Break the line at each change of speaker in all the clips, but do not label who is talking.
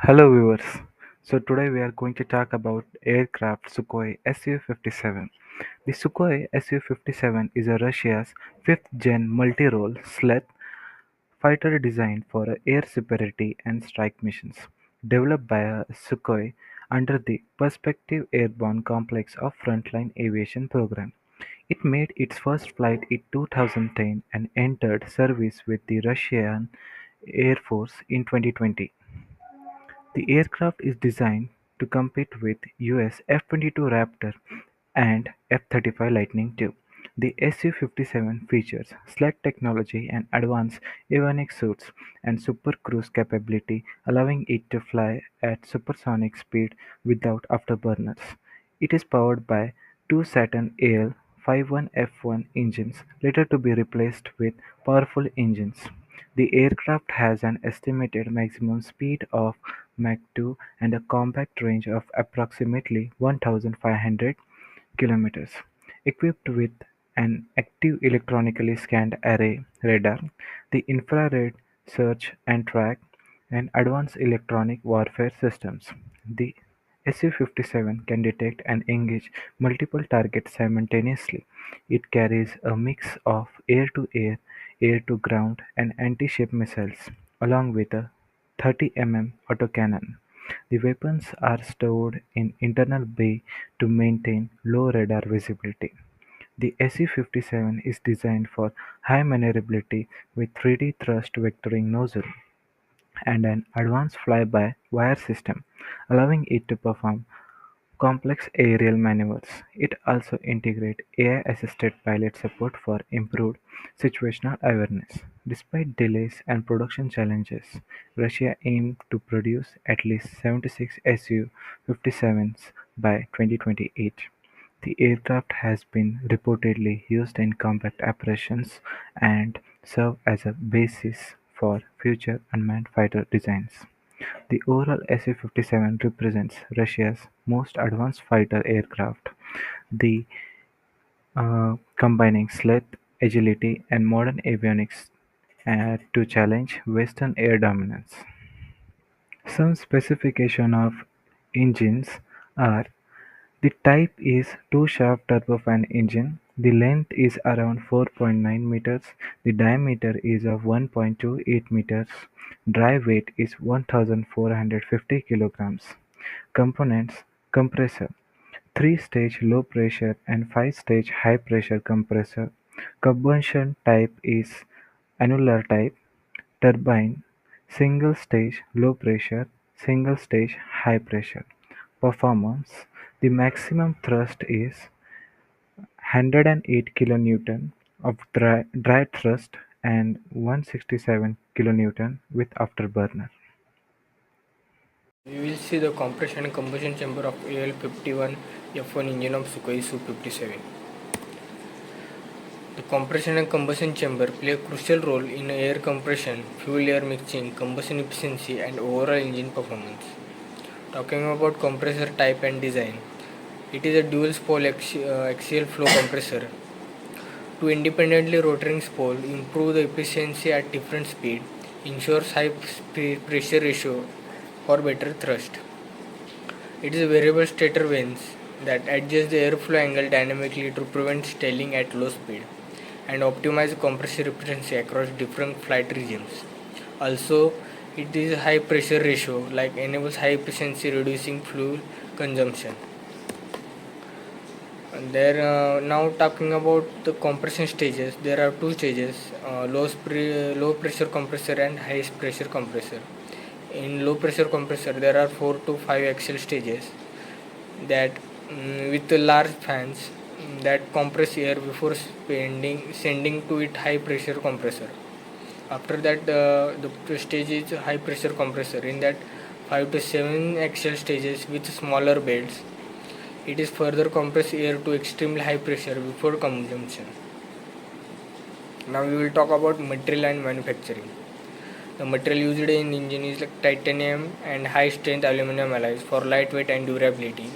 Hello viewers. So today we are going to talk about aircraft Sukhoi Su-57. The Sukhoi Su-57 is a Russia's fifth-gen multi-role stealth fighter designed for air superiority and strike missions. Developed by Sukhoi under the Perspective Airborne Complex of Frontline Aviation Program. It made its first flight in 2010 and entered service with the Russian Air Force in 2020. The aircraft is designed to compete with US F-22 Raptor and F-35 Lightning II. The Su-57 features select technology and advanced avionics suites and supercruise capability, allowing it to fly at supersonic speed without afterburners. It is powered by two Saturn AL-51F1 engines, later to be replaced with powerful engines. The aircraft has an estimated maximum speed of Mach 2 and a compact range of approximately 1,500 kilometers. Equipped with an active electronically scanned array radar, the infrared search and track, and advanced electronic warfare systems, the Su-57 can detect and engage multiple targets simultaneously. It carries a mix of air-to-air, air-to-ground, and anti-ship missiles, along with a 30 mm autocannon. The weapons are stored in internal bay to maintain low radar visibility. The Su-57 is designed for high maneuverability with 3D thrust vectoring nozzle and an advanced fly-by-wire system, allowing it to perform complex aerial maneuvers. It also integrates AI-assisted pilot support for improved situational awareness. Despite delays and production challenges, Russia aimed to produce at least 76 Su-57s by 2028. The aircraft has been reportedly used in combat operations and serve as a basis for future unmanned fighter designs. The overall Su-57 represents Russia's most advanced fighter aircraft, the combining stealth, agility, and modern avionics to challenge Western air dominance. Some specifications of engines are: the type is two-shaft turbofan engine. The length is around 4.9 meters. The diameter is of 1.28 meters. Dry weight is 1,450 kilograms. Components: compressor, three-stage low-pressure and five-stage high-pressure compressor. Combustion type is annular type. Turbine: single-stage low-pressure, single-stage high-pressure. Performance: the maximum thrust is 108 kilonewton of dry thrust and 167 kilonewton with afterburner.
We will see the compression and combustion chamber of AL-51 F1 engine of Sukhoi Su-57. The compression and combustion chamber play a crucial role in air compression, fuel-air mixing, combustion efficiency, and overall engine performance. Talking about compressor type and design, it is a dual-spool axial flow compressor. Two independently rotating spools improve the efficiency at different speed, ensures high pressure ratio for better thrust. It is a variable stator vanes that adjust the airflow angle dynamically to prevent stalling at low speed and optimize compressor efficiency across different flight regimes. Also, it is a high pressure ratio like enables high efficiency reducing fuel consumption. And there now talking about the compression stages, there are two stages: low pressure compressor and high pressure compressor. In low pressure compressor, there are 4 to 5 axial stages that with the large fans that compress air before sending to it high pressure compressor. After that, the stage is high pressure compressor. In that, 5 to 7 axial stages with smaller beds, it is further compress air to extremely high pressure before consumption. Now we will talk about material and manufacturing. The material used in engine is like titanium and high strength aluminum alloys for lightweight and durability.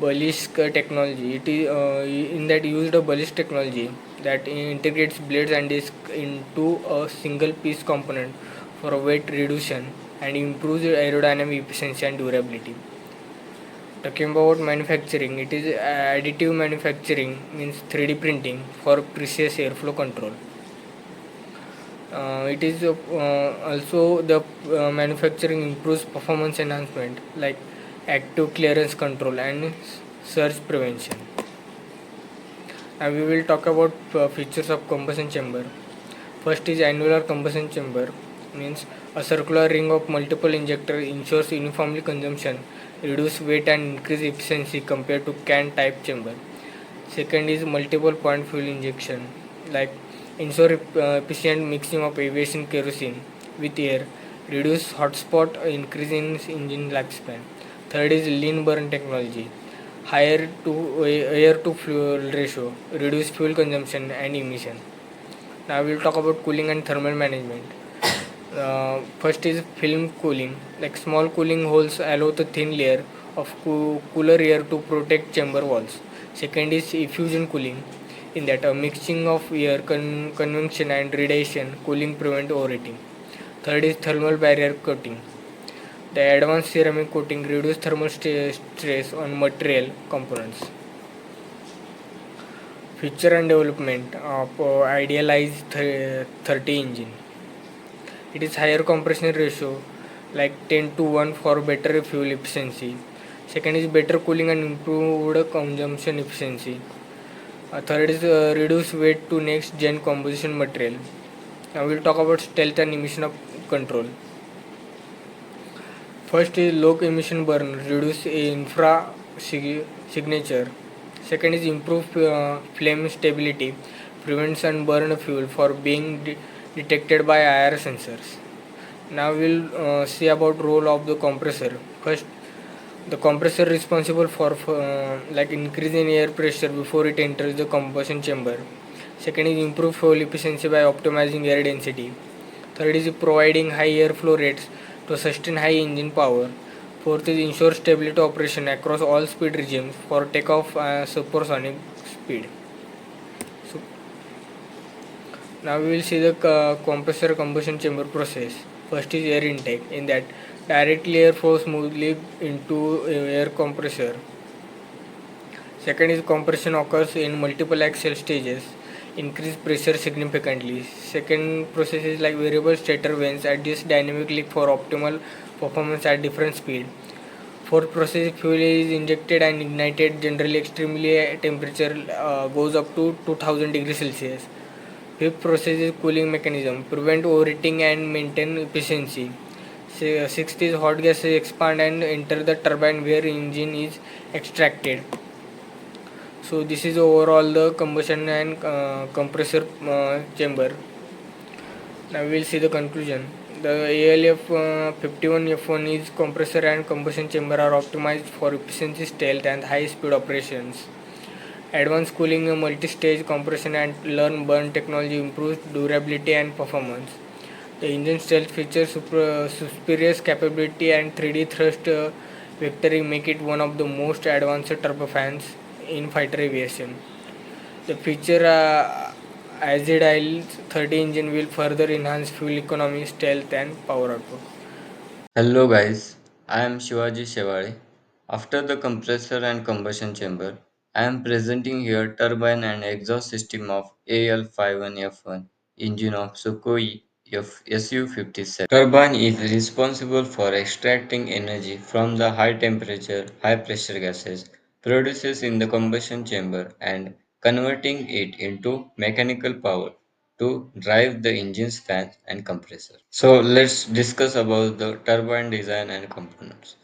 Bullish technology, it is in that used a bullish technology that integrates blades and disc into a single piece component for weight reduction and improves aerodynamic efficiency and durability. Talking about manufacturing, it is additive manufacturing, means 3D printing for precise airflow control. It is also the manufacturing improves performance enhancement like active clearance control and surge prevention. Now we will talk about features of combustion chamber. First is annular combustion chamber, means a circular ring of multiple injectors ensures uniformly consumption, reduce weight and increase efficiency compared to can type chamber. Second is multiple point fuel injection, like ensure efficient mixing of aviation kerosene with air, reduce hotspot, increase in engine lifespan. Third is lean burn technology, higher to air to fuel ratio, reduce fuel consumption and emission. Now we'll talk about cooling and thermal management. First is film cooling, like small cooling holes allow the thin layer of cooler air to protect chamber walls. Second is effusion cooling, in that a mixing of air convection and radiation cooling prevent overheating. Third is thermal barrier coating. The advanced ceramic coating reduce thermal stress on material components. Feature and development of idealized 30 engine. It is higher compression ratio, like 10 to 1 for better fuel efficiency. Second is better cooling and improved consumption efficiency. Third is reduce weight to next gen composition material. Now we'll talk about stealth and emission of control. First is low emission burn, reduce infra signature. Second is improve flame stability, prevents and burn fuel for being detected by IR sensors. Now we'll see about role of the compressor. First, the compressor responsible for like increasing air pressure before it enters the combustion chamber. Second is improve fuel efficiency by optimizing air density. Third is providing high airflow rates to sustain high engine power. Fourth is ensure stability operation across all speed regimes for takeoff supersonic speed. So now we will see the compressor combustion chamber process. First is air intake, in that directly air flows smoothly into air compressor. Second is compression occurs in multiple axial stages, increase pressure significantly. Second process is like variable stator vanes adjust dynamically for optimal performance at different speed. Fourth process, fuel is injected and ignited, generally extremely temperature goes up to 2000 degrees Celsius. Fifth process is cooling mechanism, prevent overheating and maintain efficiency. Sixth is hot gases expand and enter the turbine where engine is extracted. So this is overall the combustion and compressor chamber. Now we will see the conclusion. The ALF 51F1 is compressor and combustion chamber are optimized for efficiency, stealth and high speed operations. Advanced cooling, multi-stage compression and learn burn technology improves durability and performance. The engine stealth features superior capability and 3D thrust vectoring make it one of the most advanced turbofans in fighter aviation. The feature Azidile 30 engine will further enhance fuel economy, stealth and power output.
Hello guys, I am Shivaji Shewari. After the compressor and combustion chamber, I am presenting here turbine and exhaust system of AL51F1 engine of Sukhoi Su-57. Turbine is responsible for extracting energy from the high temperature, high pressure gases produced in the combustion chamber and converting it into mechanical power to drive the engine's fans and compressor. So let's discuss about the turbine design and components.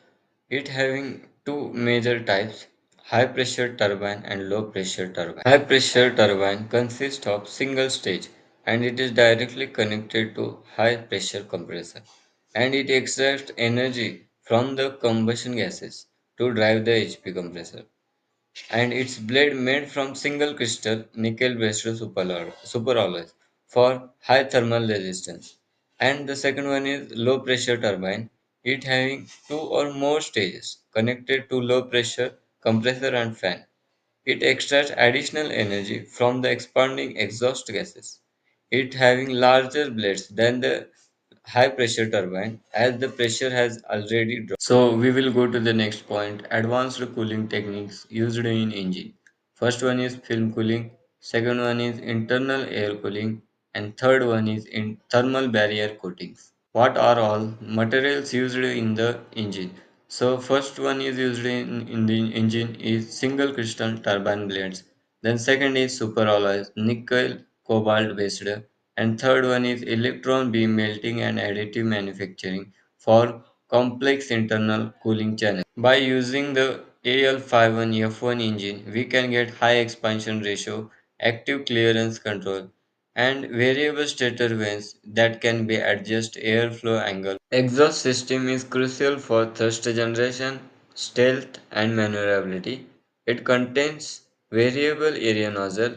It having two major types, high pressure turbine and low pressure turbine. High pressure turbine consists of single stage and it is directly connected to high pressure compressor and it extracts energy from the combustion gases to drive the HP compressor and its blade made from single crystal nickel based superalloys for high thermal resistance. And the second one is low pressure turbine, it having two or more stages connected to low pressure compressor and fan. It extracts additional energy from the expanding exhaust gases. It having larger blades than the high pressure turbine as the pressure has already dropped. So we will go to the next point, advanced cooling techniques used in engine. First one is film cooling, second one is internal air cooling, and third one is in thermal barrier coatings. What are all materials used in the engine? So first one is used in the engine is single crystal turbine blades. Then second is super alloys, nickel, cobalt based. And third one is electron beam melting and additive manufacturing for complex internal cooling channels. By using the AL51 F1 engine, we can get high expansion ratio, active clearance control, and variable stator vanes that can be adjust airflow angle. Exhaust system is crucial for thrust generation, stealth, and maneuverability. It contains variable area nozzle.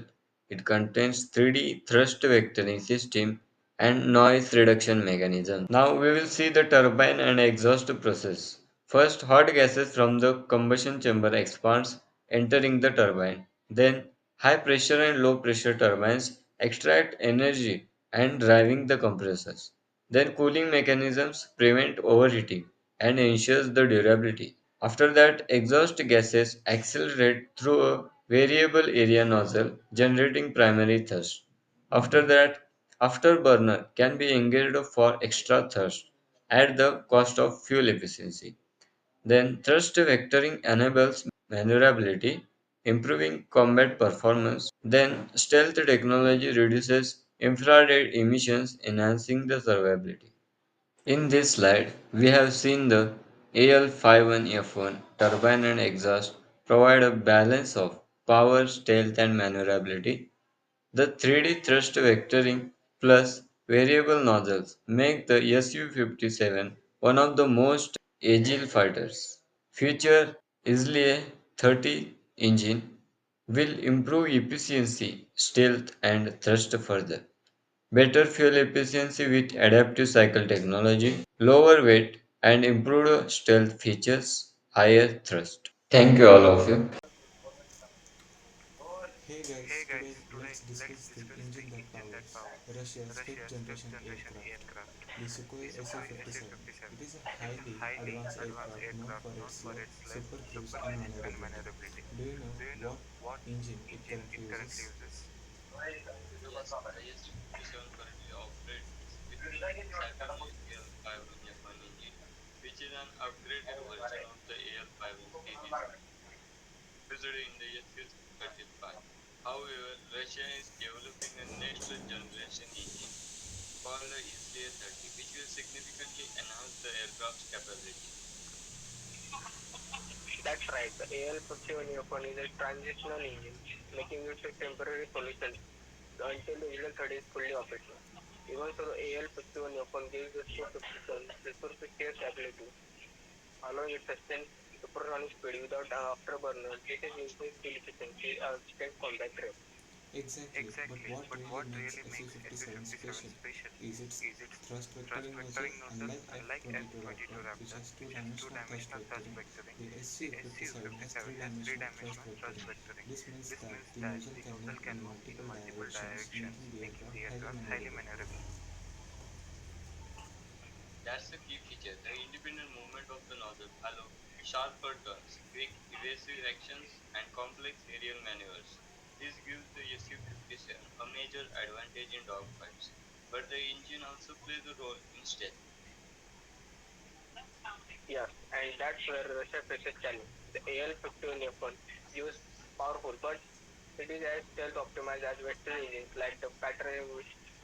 It contains 3D thrust vectoring system and noise reduction mechanism. Now we will see the turbine and exhaust process. First, hot gases from the combustion chamber expands, entering the turbine. Then, high pressure and low pressure turbines extract energy and driving the compressors. Then cooling mechanisms prevent overheating and ensures the durability. After that, exhaust gases accelerate through a variable area nozzle, generating primary thrust. After that, afterburner can be engaged for extra thrust at the cost of fuel efficiency. Then thrust vectoring enables maneuverability, improving combat performance. Then stealth technology reduces infrared emissions, enhancing the survivability. In this slide, we have seen the AL51F1 turbine and exhaust provide a balance of power, stealth, and maneuverability. The 3D thrust vectoring plus variable nozzles make the Su-57 one of the most agile fighters. Future Isle 30 engine will improve efficiency, stealth, and thrust further. Better fuel efficiency with adaptive cycle technology, lower weight, and improved stealth features, higher thrust. Thank you all of you.
Hey guys, today let's discuss the engine that powers Russia's fifth generation aircraft, the Sukhoi Su-57. It is a highly advanced aircraft known for its slow, supercruise and maneuverability. Do you know what engine it currently uses?
Yes, the Su-57 currently operates with the Sapele AL51F1 engine, which is an upgraded version of the AL51 series used in the Su-35. However, Russia is developing a next generation engine called the Isle 30, which will significantly enhance the aircraft's capability.
That's right. The AL51F1 is a transitional engine, making it a temporary solution until the AL30 is fully operational. Even so, the AL51F1 gives the Su-57 superficial stability, allowing it to sustain supersonic speed without afterburner. This is increased fuel efficiency and extend combat range.
Exactly, but what really makes Su-57 special is its thrust vectoring nozzle. Unlike F-22 Raptor, which has two-dimensional thrust vectoring, the Su-57 has three-dimensional thrust vectoring. This means that the nozzle can move in multiple directions, making the aircraft highly maneuverable.
That's the key feature. The independent movement of the nozzle allows sharper turns, quick evasive actions, and complex aerial maneuvers. This gives the Su-57 a major advantage in dogfights, but the engine also plays a role in stealth.
Yes, and that's where Russia faces challenge. The AL51F1 is powerful, but it is as stealth optimized as Western engines like the Pattern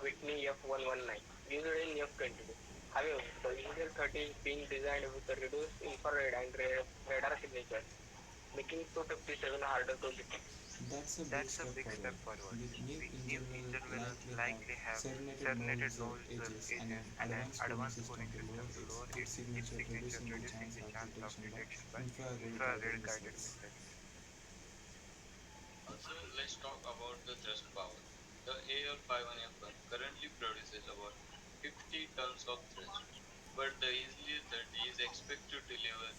Whitney F119 used in F-22. However, the AL30 is being designed with a reduced infrared and radar signature, making 257 harder to detect.
That's a big step forward. The new engine will likely have serrated nose edges and an advanced cooling system to lower its heat signature, reducing the chance of detection by infrared guided missiles.
Also, let's talk about the thrust power. The AL51F1 currently produces about 50 tons of thrust, but the Easily 30 is expected to deliver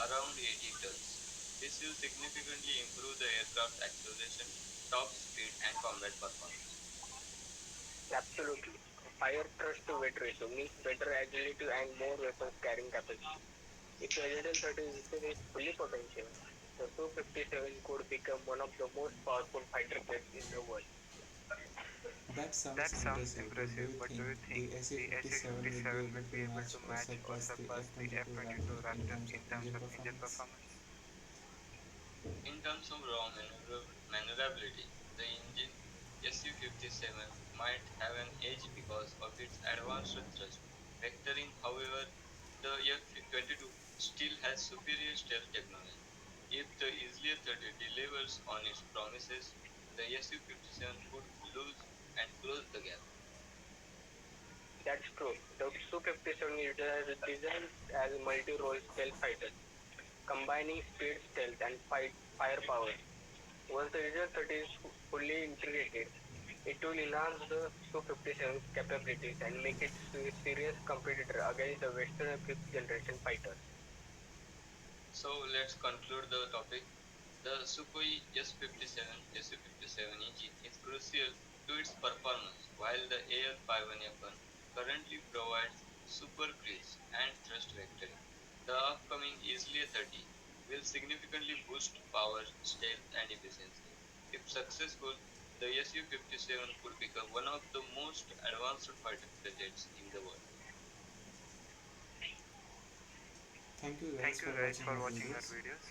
around 80 tons. This will significantly improve the aircraft's acceleration, top speed, and combat performance.
Absolutely. Higher thrust to weight ratio means better agility and more weapons carrying capacity. If the AZ-30 is fully potential, the Su-57 could become one of the most powerful fighter jets in the world.
That sounds impressive, but do you think the Su-57 will be able to match or surpass the F-22 Raptor in terms of engine performance?
In terms of raw maneuverability, the engine Su-57 might have an edge because of its advanced thrust vectoring. However, the F-22 still has superior stealth technology. If the Easily 30 delivers on its promises, the Su-57 could lose and close the gap.
That's true. The Su-57 is designed as a multi-role stealth fighter, combining speed, stealth, and firepower. Once the AZ-30 is fully integrated, it will enhance the Su-57's capabilities and make it a serious competitor against the Western fifth-generation fighters.
So let's conclude the topic. The Sukhoi Su-57 engine is crucial to its performance, while the AL-51F1 currently provides supercruise and thrust vectoring. The upcoming Easily 30 will significantly boost power, stealth, and efficiency. If successful, the Su-57 could become one of the most advanced fighter jets in the world.
Thank you guys for watching our videos.